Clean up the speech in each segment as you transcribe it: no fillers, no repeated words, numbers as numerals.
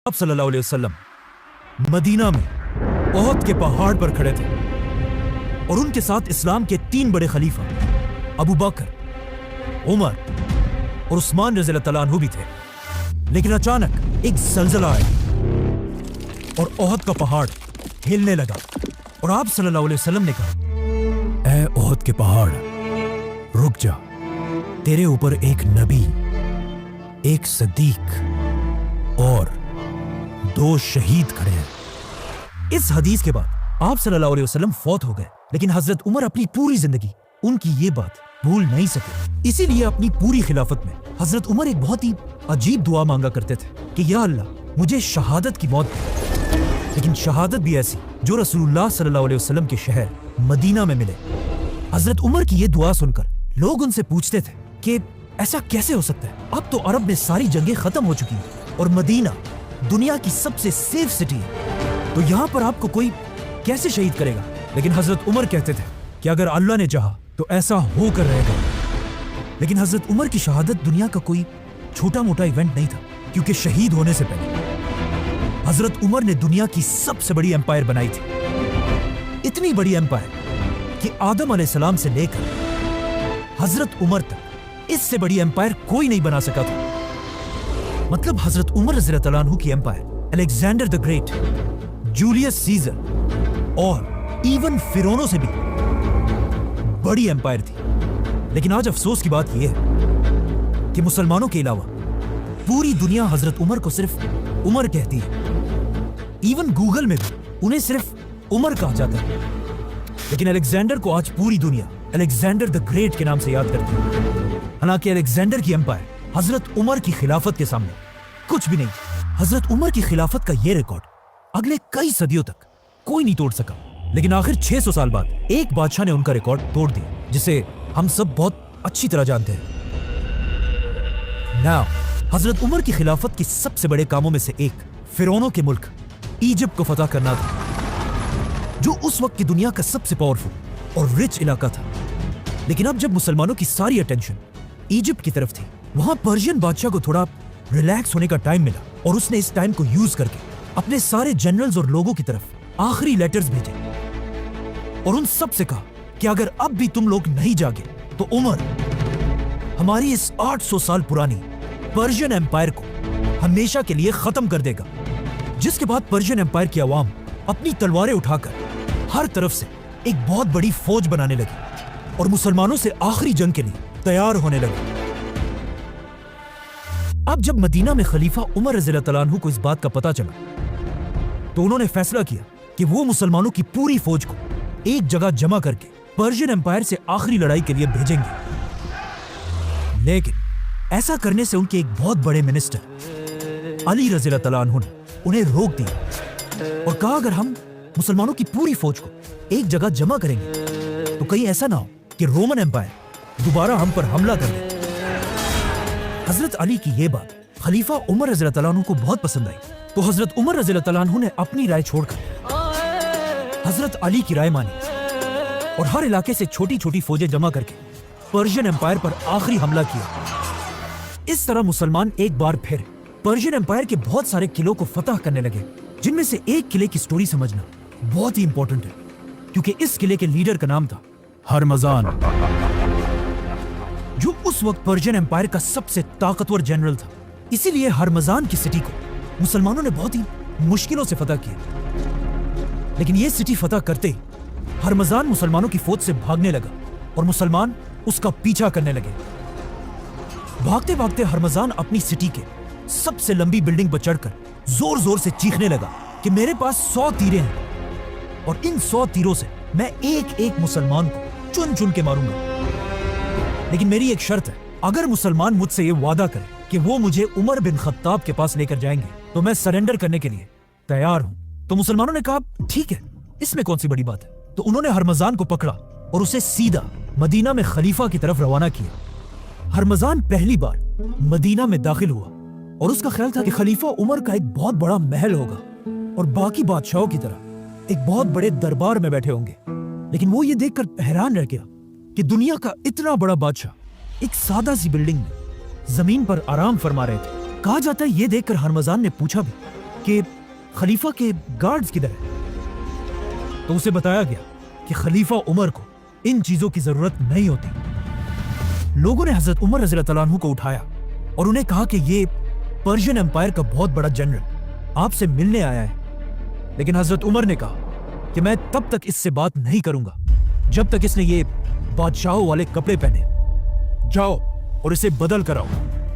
आप सल्लल्लाहु अलैहि वसल्लम मदीना में ओहद के पहाड़ पर खड़े थे और उनके साथ इस्लाम के 3 बड़े खलीफा अबू बकर, उमर और उस्मान रज़ी अल्लाह तआला अन्हु भी थे। लेकिन अचानक एक ज़लज़ला आया और ओहद का पहाड़ हिलने लगा और आप सल्लल्लाहु अलैहि वसल्लम ने कहा, ऐ ओहद के पहाड़, रुक जा, तेरे ऊपर एक नबी, एक सदीक और 2 शहीद खड़े हैं। इस हदीस के बाद आप सल्लल्लाहु अलैहि वसल्लम फौत हो गए, लेकिन हजरत उमर अपनी पूरी जिंदगी उनकी ये बात भूल नहीं सके। इसीलिए अपनी पूरी खिलाफत में हजरत उमर एक बहुत ही अजीब दुआ मांगा करते थे कि या अल्लाह, मुझे शहादत की मौत दे, लेकिन शहादत भी ऐसी जो रसूलुल्लाह सल्लल्लाहु अलैहि वसल्लम के शहर मदीना में मिले। हजरत उमर की ये दुआ सुनकर लोग उनसे पूछते थे कि ऐसा कैसे हो सकता है, अब तो अरब में सारी जंगें खत्म हो चुकी हैं और मदीना दुनिया की सबसे सेफ सिटी है, तो यहाँ पर आपको कोई कैसे शहीद करेगा। लेकिन हजरत उमर कहते थे कि अगर अल्लाह ने चाहा तो ऐसा होकर रहेगा। लेकिन हजरत उमर की शहादत दुनिया का कोई छोटा मोटा इवेंट नहीं था, क्योंकि शहीद होने से पहले हजरत उमर ने दुनिया की सबसे बड़ी एम्पायर बनाई थी। इतनी बड़ी एम्पायर कि आदम अलैहिस्सलाम से लेकर हजरत उमर तक इससे बड़ी एम्पायर कोई नहीं बना सका था। मतलब हजरत उमर रज़ी अल्लाह अन्हु की empire Alexander the great, Julius Caesar और इवन फिरौनों से भी बड़ी एम्पायर थी। लेकिन आज अफसोस की बात यह है कि मुसलमानों के अलावा पूरी दुनिया हजरत उमर को सिर्फ उमर कहती है। इवन गूगल में भी उन्हें सिर्फ उमर कहा जाता है। लेकिन अलेक्जेंडर को आज पूरी दुनिया अलेक्जेंडर द ग्रेट के नाम से याद करती है। हालांकि अलेक्जेंडर की एम्पायर हजरत उमर की खिलाफत के सामने कुछ भी नहीं। हजरत उमर की खिलाफत का यह रिकॉर्ड अगले कई सदियों तक कोई नहीं तोड़ सका। लेकिन आखिर 600 साल बाद एक बादशाह ने उनका रिकॉर्ड तोड़ दिया, जिसे हम सब बहुत अच्छी तरह जानते हैं। नाउ हजरत उमर की खिलाफत के सबसे बड़े कामों में से एक फिरौनों के मुल्क इजिप्ट को फतह करना था, जो उस वक्त की दुनिया का सबसे पावरफुल और रिच इलाका था। लेकिन अब जब मुसलमानों की सारी अटेंशन इजिप्ट की तरफ थी, वहां पर्शियन बादशाह को थोड़ा रिलैक्स होने का टाइम मिला और उसने इस टाइम को यूज करके अपने सारे जनरल्स और लोगों की तरफ आखिरी लेटर्स भेजे और उन सब से कहा कि अगर अब भी तुम लोग नहीं जागे तो उमर हमारी इस 800 साल पुरानी पर्शियन एम्पायर को हमेशा के लिए खत्म कर देगा। जिसके बाद पर्शियन एम्पायर की आवाम अपनी तलवारें उठाकर हर तरफ से एक बहुत बड़ी फौज बनाने लगी और मुसलमानों से आखिरी जंग के लिए तैयार होने लगी। अब जब मदीना में खलीफा उमर रज़ी अल्लाह तआला अन्हु को इस बात का पता चला, तो उन्होंने फैसला किया कि वो मुसलमानों की पूरी फौज को एक जगह जमा करके पर्शियन एम्पायर से आखिरी लड़ाई के लिए भेजेंगे। लेकिन ऐसा करने से उनके एक बहुत बड़े मिनिस्टर अली रज़ी अल्लाह तआला अन्हु ने उन्हें रोक दिया और कहा, अगर हम मुसलमानों की पूरी फौज को एक जगह जमा करेंगे तो कहीं ऐसा ना हो कि रोमन एम्पायर दोबारा हम पर हमला कर दे। हजरत अली की ये बात खलीफा उमर रज़ी अल्लाह तआला अन्हु को बहुत पसंद आई, तो हजरत उमर रज़ी अल्लाह तआला अन्हु ने अपनी राय छोड़कर हजरत अली की राय मानी और हर इलाके से छोटी छोटी फौजें जमा करके पर्शियन एम्पायर पर आखिरी हमला किया। इस तरह मुसलमान एक बार फिर पर्शियन एम्पायर के बहुत सारे किलों को फतह करने लगे, जिनमें से एक किले की स्टोरी समझना बहुत ही इंपॉर्टेंट है, क्योंकि इस किले के लीडर का नाम था हरमजान, जो उस वक्त पर्शियन एम्पायर का सबसे ताकतवर जनरल था। इसीलिए हरमजान की सिटी को मुसलमानों ने बहुत ही मुश्किलों से फतह किया। लेकिन यह सिटी फतह करते ही हरमजान मुसलमानों की फौज से भागने लगा और मुसलमान उसका पीछा करने लगे। भागते भागते हरमजान अपनी सिटी के सबसे लंबी बिल्डिंग पर चढ़कर जोर जोर से चीखने लगा कि मेरे पास 100 तीरें हैं और इन 100 तीरों से मैं एक एक मुसलमान को चुन चुन के मारूंगा। लेकिन मेरी एक शर्त है, अगर मुसलमान मुझसे ये वादा करे कि वो मुझे उमर बिन खत्ताब के पास लेकर जाएंगे तो मैं सरेंडर करने के लिए तैयार हूं। तो मुसलमानों ने कहा, ठीक है, इसमें कौन सी बड़ी बात है। तो उन्होंने हरमजान को पकड़ा और उसे सीधा मदीना में खलीफा की तरफ रवाना किया। हरमजान पहली बार मदीना में दाखिल हुआ और उसका ख्याल था कि खलीफा उमर का एक बहुत बड़ा महल होगा और बाकी बादशाहों की तरह एक बहुत बड़े दरबार में बैठे होंगे। लेकिन वो ये देखकर हैरान रह गया कि दुनिया का इतना बड़ा बादशाह एक सादा सी बिल्डिंग में जमीन पर आराम फरमा रहे थे। कहा जाता है ये देखकर हरमजान ने पूछा भी کہ खलीफा के गार्ड्स किधर है? तो उसे बताया गया कि खलीफा उमर को इन चीजों की जरूरत नहीं होती। लोगों ने हजरत उमर रज़ी अल्लाह अन्हु को उठाया और उन्हें कहा कि ये पर्शियन एम्पायर का बहुत बड़ा जनरल आपसे मिलने आया है। लेकिन हजरत उमर ने कहा कि मैं तब तक इससे बात नहीं करूंगा जब तक इसने ये बादशाहों वाले कपड़े पहने। जाओ और इसे बदल कर आओ।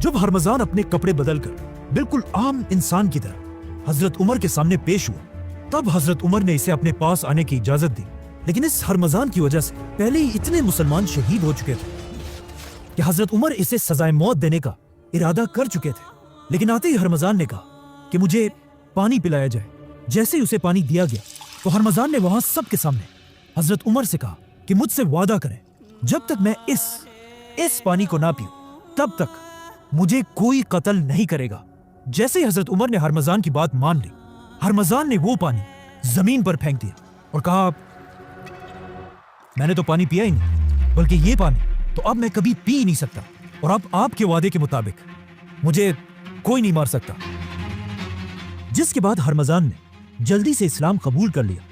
जब हरमजान अपने कपड़े बदल कर बिल्कुल आम इंसान की तरह हजरत उमर के सामने पेश हुआ, तब हजरत उमर ने इसे अपने पास आने की इजाजत दी। लेकिन इस हरमजान की वजह से पहले ही इतने मुसलमान शहीद हो चुके थे कि हजरत उमर इसे सजाए मौत देने का इरादा कर चुके थे। लेकिन आते ही हरमजान ने कहा कि मुझे पानी पिलाया जाए। जैसे ही उसे पानी दिया गया तो हरमजान ने वहां सबके सामने हजरत उमर से कहा कि मुझसे वादा करें, जब तक मैं इस पानी को ना पीऊं तब तक मुझे कोई कत्ल नहीं करेगा। जैसे ही हजरत उमर ने हरमजान की बात मान ली, हरमजान ने वो पानी जमीन पर फेंक दिया और कहा, मैंने तो पानी पिया ही नहीं, बल्कि ये पानी तो अब मैं कभी पी ही नहीं सकता, और अब आपके वादे के मुताबिक मुझे कोई नहीं मार सकता। जिसके बाद हरमजान ने जल्दी से इस्लाम कबूल कर लिया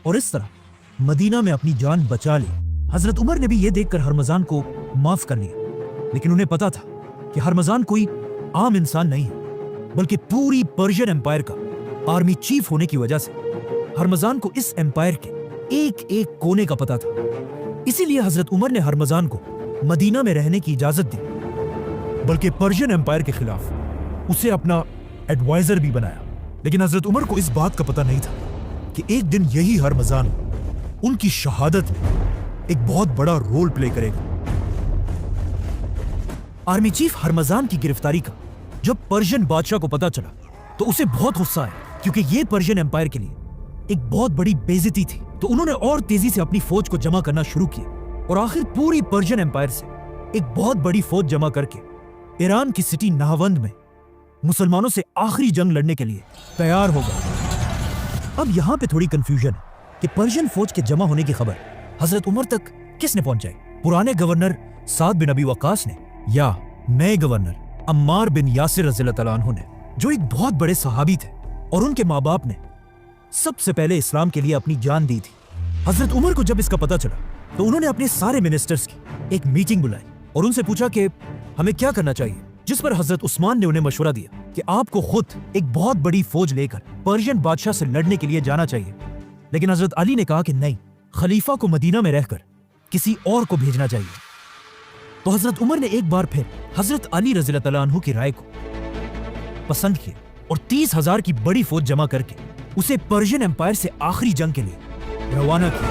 और इस तरह मदीना में अपनी जान बचा ली। हजरत उमर ने भी यह देखकर हरमजान को माफ कर लिया, लेकिन उन्हें पता था कि हरमजान कोई आम इंसान नहीं है, बल्कि पूरी पर्शियन एम्पायर का आर्मी चीफ होने की वजह से हरमजान को इस एम्पायर के एक एक कोने का पता था। इसीलिए हजरत उमर ने हरमजान को मदीना में रहने की इजाजत दी, बल्कि पर्शियन एम्पायर के खिलाफ उसे अपना एडवाइजर भी बनाया। लेकिन हजरत उमर को इस बात का पता नहीं था कि एक दिन यही हरमजान उनकी शहादत में एक बहुत बड़ा रोल प्ले करेगा। आर्मी चीफ हरमजान की गिरफ्तारी का जब पर्शियन बादशाह को पता चला तो उसे बहुत गुस्सा आया, क्योंकि ये पर्शियन एम्पायर के लिए एक बहुत बड़ी बेइज्जती थी। तो उन्होंने और तेजी से अपनी फौज को जमा करना शुरू किया और आखिर पूरी पर्शियन एम्पायर से एक बहुत बड़ी फौज जमा करके ईरान की सिटी नाहवंद में मुसलमानों से आखिरी जंग लड़ने के लिए तैयार हो गए। अब यहां पे थोड़ी कंफ्यूजन है कि पर्शियन फौज के जमा होने की खबर हजरत उमर तक किसने पहुंचाई? पुराने गवर्नर साद बिन अबी वक्कास ने या नए गवर्नर अम्मार बिन यासिर रज़ियल्लाहु अन्हु ने, जो एक बहुत बड़े सहाबी थे और उनके माँ बाप ने सबसे पहले इस्लाम के लिए अपनी जान दी थी। हजरत उमर को जब इसका पता चला तो उन्होंने अपने सारे मिनिस्टर्स की एक मीटिंग बुलाई और उनसे पूछा कि हमें क्या करना चाहिए, जिस पर हजरत उस्मान ने उन्हें मशवरा दिया कि आपको खुद एक बहुत बड़ी फौज लेकर पर्शियन बादशाह से लड़ने के लिए जाना चाहिए। लेकिन हजरत अली ने कहा कि नहीं, खलीफा को मदीना में रहकर किसी और को भेजना चाहिए। तो हजरत उमर ने एक बार फिर हजरत अली रज़ियल्लाहु अन्हु की राय को पसंद किया और 30,000 की बड़ी फौज जमा करके उसे पर्शियन एम्पायर से आखिरी जंग के लिए रवाना किया,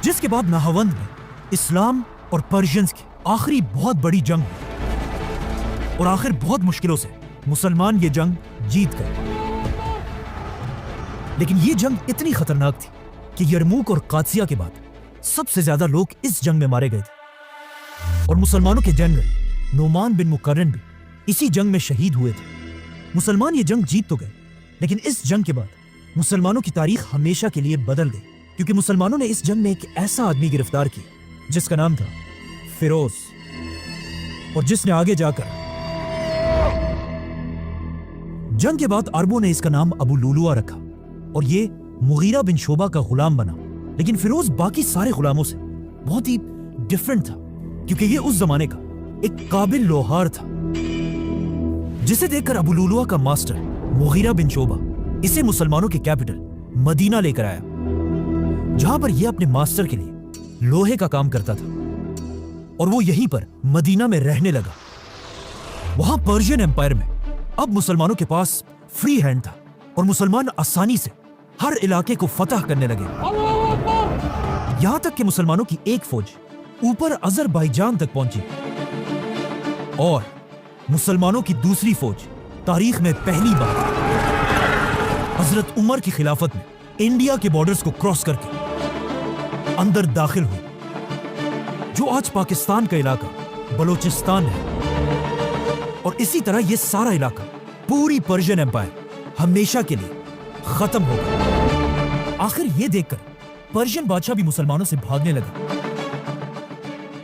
जिसके बाद नाहवंद में इस्लाम और पर्शियंस की आखिरी बहुत बड़ी जंग हुई और आखिर बहुत मुश्किलों से मुसलमान ये जंग जीत गए। लेकिन ये जंग इतनी खतरनाक थी कि यरमूक और कादसिया के बाद सबसे ज्यादा लोग इस जंग में मारे गए थे और मुसलमानों के जनरल नोमान बिन मुकर्रन भी इसी जंग में शहीद हुए थे। मुसलमान ये जंग जीत तो गए, लेकिन इस जंग के बाद मुसलमानों की तारीख हमेशा के लिए बदल गई, क्योंकि मुसलमानों ने इस जंग में एक ऐसा आदमी गिरफ्तार किया जिसका नाम था फिरोज, और जिसने आगे जाकर जंग के बाद अरबों ने इसका नाम अबू लुलुआ रखा और ये मुगीरा बिन शोबा का गुलाम बना। लेकिन फिरोज बाकी सारे गुलामों से बहुत ही डिफरेंट था, क्योंकि ये उस जमाने का एक काबिल लोहार था, जिसे देखकर अबू लुलुआ का मास्टर मुगीरा बिन शोबा इसे मुसलमानों के कैपिटल मदीना लेकर आया, जहां पर यह अपने मास्टर के लिए लोहे का काम करता था और वो यहीं पर मदीना में रहने लगा। वहां पर्शियन एम्पायर में अब मुसलमानों के पास फ्री हैंड था और मुसलमान आसानी से हर इलाके को फतह करने लगे, यहां तक कि मुसलमानों की एक फौज ऊपर अजरबैजान तक पहुंची और मुसलमानों की दूसरी फौज तारीख में पहली बार हजरत उमर की खिलाफत में इंडिया के बॉर्डर्स को क्रॉस करके अंदर दाखिल हुई, जो आज पाकिस्तान का इलाका बलोचिस्तान है। और इसी तरह यह सारा इलाका, पूरी पर्शियन एम्पायर हमेशा के लिए खत्म हो गया। आखिर यह देखकर पर्शियन बादशाह भी मुसलमानों से भागने लगा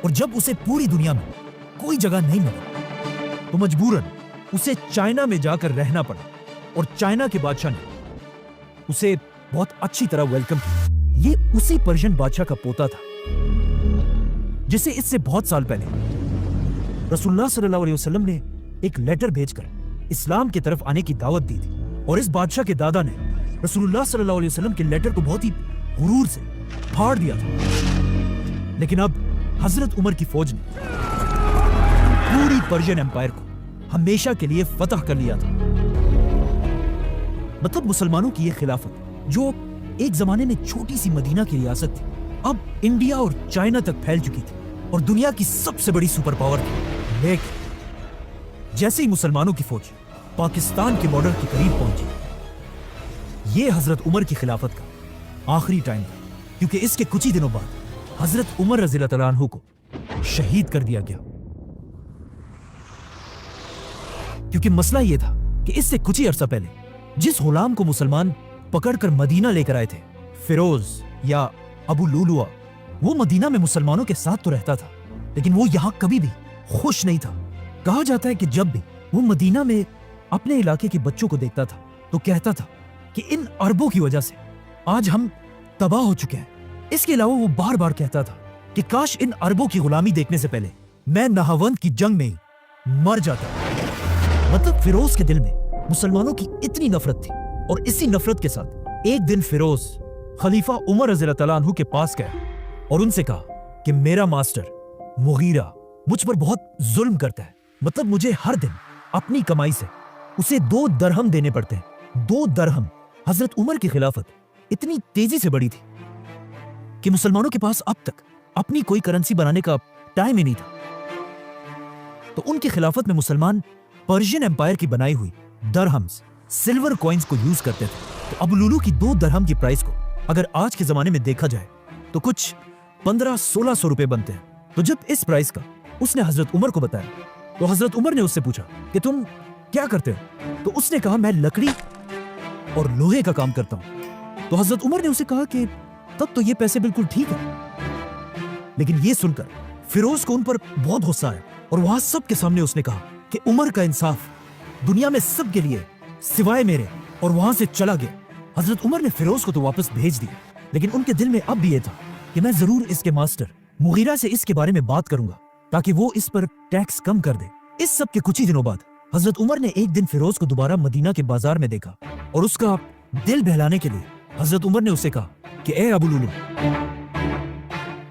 और जब उसे पूरी दुनिया में कोई जगह नहीं मिली तो मजबूरन उसे चाइना में जाकर रहना पड़ा। اور چائنا کے بادشاہ نے اسے بہت اچھی طرح ویلکم کیا۔ یہ اسی پرشین بادشاہ کا پوتا تھا جسے اس سے بہت سال پہلے رسول اللہ صلی اللہ علیہ وسلم نے ایک لیٹر بھیج کر اسلام کی طرف آنے کی دعوت دی تھی، اور اس بادشاہ کے دادا نے رسول اللہ صلی اللہ علیہ وسلم کے لیٹر کو بہت ہی غرور سے پھاڑ دیا تھا۔ لیکن اب حضرت عمر کی فوج نے پوری پرشین امپائر کو ہمیشہ کے لیے فتح کر لیا تھا۔ مطلب مسلمانوں کی یہ خلافت جو ایک زمانے میں چھوٹی سی مدینہ کی ریاست تھی، اب انڈیا اور چائنا تک پھیل چکی تھی اور دنیا کی سب سے بڑی سپر پاور تھی۔ لیکن جیسے ہی مسلمانوں کی فوج پاکستان کے بارڈر کے قریب پہنچی، یہ حضرت عمر کی خلافت کا آخری ٹائم تھا، کیونکہ اس کے کچھ ہی دنوں بعد حضرت عمر رضی اللہ عنہ کو شہید کر دیا گیا۔ کیونکہ مسئلہ یہ تھا کہ اس سے کچھ ہی عرصہ پہلے جس غلام کو مسلمان پکڑ کر مدینہ لے کر آئے تھے، فیروز یا ابو لولوا، وہ مدینہ میں مسلمانوں کے ساتھ تو رہتا تھا، لیکن وہ یہاں کبھی بھی خوش نہیں تھا۔ کہا جاتا ہے کہ جب بھی وہ مدینہ میں اپنے علاقے کے بچوں کو دیکھتا تھا تو کہتا تھا کہ ان عربوں کی وجہ سے آج ہم تباہ ہو چکے ہیں۔ اس کے علاوہ وہ بار بار کہتا تھا کہ کاش ان عربوں کی غلامی دیکھنے سے پہلے میں نہاوند کی جنگ میں ہی مر جاتا۔ مطلب فیروز کے دل میں مسلمانوں کی اتنی نفرت تھی، اور اسی نفرت کے ساتھ ایک دن فیروز خلیفہ عمر رضی اللہ عنہ کے پاس گیا اور ان سے کہا کہ میرا ماسٹر مغیرہ مجھ پر بہت ظلم کرتا ہے۔ مطلب مجھے ہر دن اپنی کمائی سے اسے 2 درہم دینے پڑتے ہیں۔ 2 درہم۔ حضرت عمر کی خلافت اتنی تیزی سے بڑھی تھی کہ مسلمانوں کے پاس اب تک اپنی کوئی کرنسی بنانے کا ٹائم ہی نہیں تھا۔ تو ان کی خلافت میں مسلمان پرشین امپائر کی بنائی ہوئی درہمز، سلور کوئنز کو یوز کرتے تھے۔ تو ابو لولو کی 2 درہم کی پرائس کو اگر آج کے زمانے میں دیکھا جائے تو کچھ 1500-1600 روپے بنتے ہیں۔ تو جب اس پرائس کا اس نے حضرت عمر کو بتایا تو حضرت عمر نے اس سے پوچھا کہ تم کیا کرتے ہو؟ تو اس نے کہا میں لکڑی اور لوہے کا کام کرتا ہوں۔ تو حضرت عمر نے اسے کہا کہ تب تو یہ پیسے بالکل ٹھیک ہے۔ لیکن یہ سن کر فیروز کو ان پر بہت غصہ آیا، اور وہاں سب کے سامنے اس نے کہا کہ عمر کا انصاف دنیا میں سب کے لیے سوائے میرے، اور وہاں سے چلا گیا۔ حضرت عمر نے فیروز کو تو واپس بھیج دیا، لیکن ان کے دل میں اب بھی یہ تھا کہ میں ضرور اس کے ماسٹر مغیرہ سے اس کے بارے میں بات کروں گا تاکہ وہ اس پر ٹیکس کم کر دے۔ اس سب کے کچھ ہی دنوں بعد حضرت عمر نے ایک دن فیروز کو دوبارہ مدینہ کے بازار میں دیکھا، اور اس کا دل بہلانے کے لیے حضرت عمر نے اسے کہا کہ اے ابو لولو،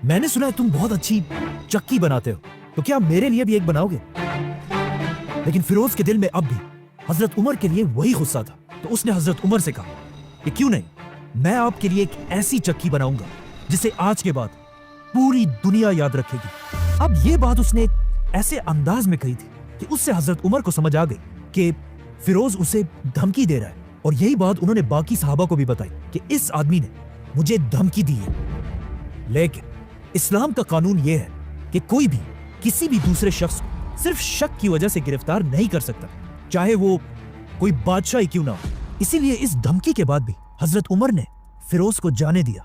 میں نے سنا ہے تم بہت اچھی چکی بناتے ہو، تو کیا میرے لیے بھی ایک بناؤ گے؟ لیکن فیروز کے دل میں اب بھی حضرت عمر کے لیے وہی غصہ تھا۔ تو اس نے حضرت عمر سے کہا کہ کیوں نہیں، میں آپ کے لیے ایک ایسی چکی بناؤں گا جسے آج کے بعد پوری دنیا یاد رکھے گی۔ اب یہ بات اس نے ایسے انداز میں کہی تھی کہ اس سے حضرت عمر کو سمجھ آ گئی کہ فیروز اسے دھمکی دے رہا ہے، اور یہی بات انہوں نے باقی صحابہ کو بھی بتائی کہ اس آدمی نے مجھے دھمکی دی ہے۔ لیکن اسلام کا قانون یہ ہے کہ کوئی بھی کسی بھی دوسرے شخص کو صرف شک کی وجہ سے گرفتار نہیں کر سکتا، چاہے وہ کوئی بادشاہ ہی کیوں نہ ہو۔ اسی لیے اس دھمکی کے بعد بھی حضرت عمر نے فیروز کو جانے دیا۔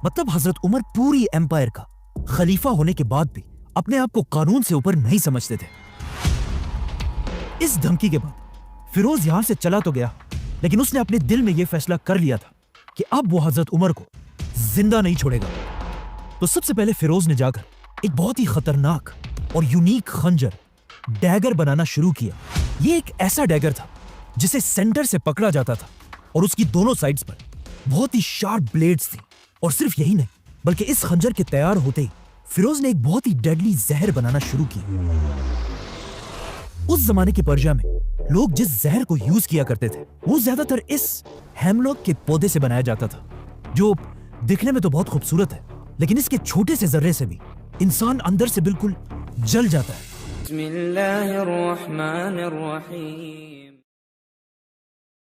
مطلب حضرت عمر پوری امپائر کا خلیفہ ہونے کے بعد بھی اپنے آپ کو قانون سے اوپر نہیں سمجھتے تھے۔ اس دھمکی کے بعد فیروز یہاں سے چلا تو گیا، لیکن اس نے اپنے دل میں یہ فیصلہ کر لیا تھا کہ اب وہ حضرت عمر کو زندہ نہیں چھوڑے گا۔ تو سب سے پہلے فیروز نے جا کر ایک بہت ہی خطرناک اور یونیک خنجر ڈیگر بنانا شروع کیا۔ یہ ایک ایسا ڈیگر تھا جسے سینٹر سے پکڑا جاتا تھا، اور اس کی دونوں سائڈز پر بہت ہی شارپ بلیڈز تھی۔ اور صرف یہی نہیں بلکہ اس خنجر کے تیار ہوتے ہی فیروز نے ایک بہت ہی ڈیڈلی زہر بنانا شروع کی۔ اس زمانے کے پرشیا میں لوگ جس زہر کو یوز کیا کرتے تھے وہ زیادہ تر اس ہیملاک کے پودے سے بنایا جاتا تھا، جو دکھنے میں تو بہت خوبصورت ہے، لیکن اس کے چھوٹے سے ذرے سے بھی انسان اندر سے بالکل جل جاتا ہے۔ بسم اللہ الرحمن الرحیم۔